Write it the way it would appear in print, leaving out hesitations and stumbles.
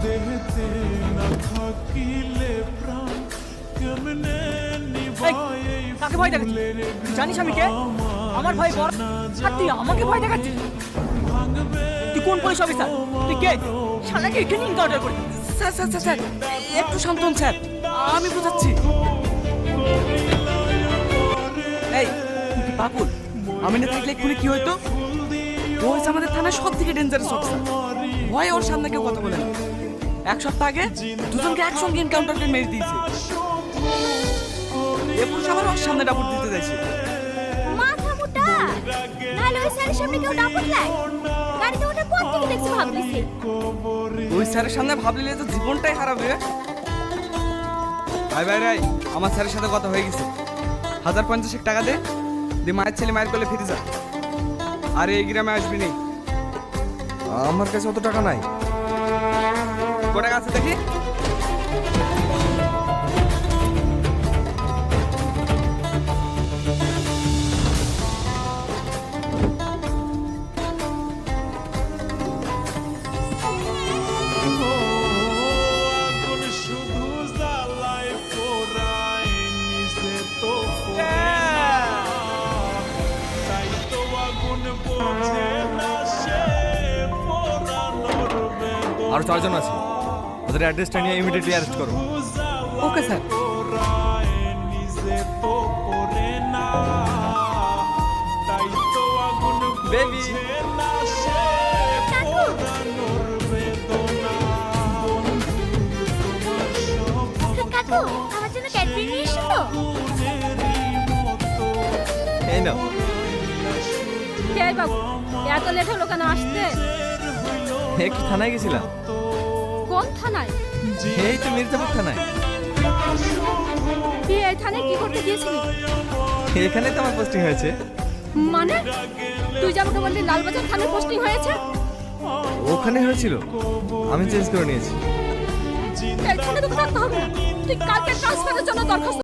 দেহতে না থাকিলে প্রাণ কেমনে নিভায় এই কাকে ভয় দেখাচ্ছিস? তুই জানিস আমি কে? আমার ভাই বড় আর তুই আমাকে ভয় দেখাচ্ছিস? তুই কোন পুলিশ অফিসার? তুই কে? শালাকে এখানে এনকাউন্টার করে। স্যার স্যার স্যার স্যার একটু শান্ত হন স্যার, আমি বুঝাচ্ছি। এই তুই কি পাগল? আমি না থাকলে এক্ষুনি কি হইতো? ও হচ্ছে আমাদের থানার সব থেকে ডেঞ্জারাস অফিসার। ভয়ে ওর সামনে কেউ কথা বলে না। এক সপ্তাহ আগে দুজনকে একসঙ্গে এনকাউন্টার করে মেরে দিয়েছে। এ পুলিশ আবার ওর সামনে ডাবুট দিতে যাইছে। মাথা মোটা নাহলে ওই স্যারের সামনে কেউ ডাবুট লাই গাড়িতে উঠে কোথা থেকে দেখছি ভাবলিছি ওই স্যারের সামনে ভাবলে তো জীবনটাই হারাবে। ভাই ভাই রাই আমার স্যারের সাথে কথা হয়ে গেছে। 1050 টাকা দে, মায়ের ছেলে মায়ের কোলে ফিরে যা। আর এই গ্রামে আসবি নি। আমার কাছে অত টাকা নাই। কত টাকা আছে দেখি? আগুন শুধু জ্বালায় পোড়ায় নিজে তো পোড়ে না। তাই তো আগুন বোঝে না সে পোড়ানোর বেদনা। আর 4 জন আছে, ওদের অ্যাড্রেসটা নিয়ে ইমিডিয়েটলি অ্যারেস্ট করো। Okay sir. পোড়ায় নিজে তো পোড়ে না। তাই তো আগুন বেবি বোঝে না সে পোড়ানোর বেদনা। কাকু আমার জন্য ক্যাডবেরি নিয়ে এসো তো এই নাও। কে বাবু এত লেট হলো কেন আসতে? একটু থানায় গেছিলাম। কোন থানায়? এই তো মির্জাপুর থানায়। তুই এই থানায় কি করতে গিয়েছিলি? এখানে তো আমার পোস্টিং হয়েছে। মানে তুই যে আমাকে বললি লালবাজার থানায় পোস্টিং হয়েছে? ওখানে হয়েছিল, আমি চেঞ্জ করে নিয়েছি। এইখানে তোকে থাকতে হবে না। তুই কালকে ট্রান্সফারের জন্য দরখাস্ত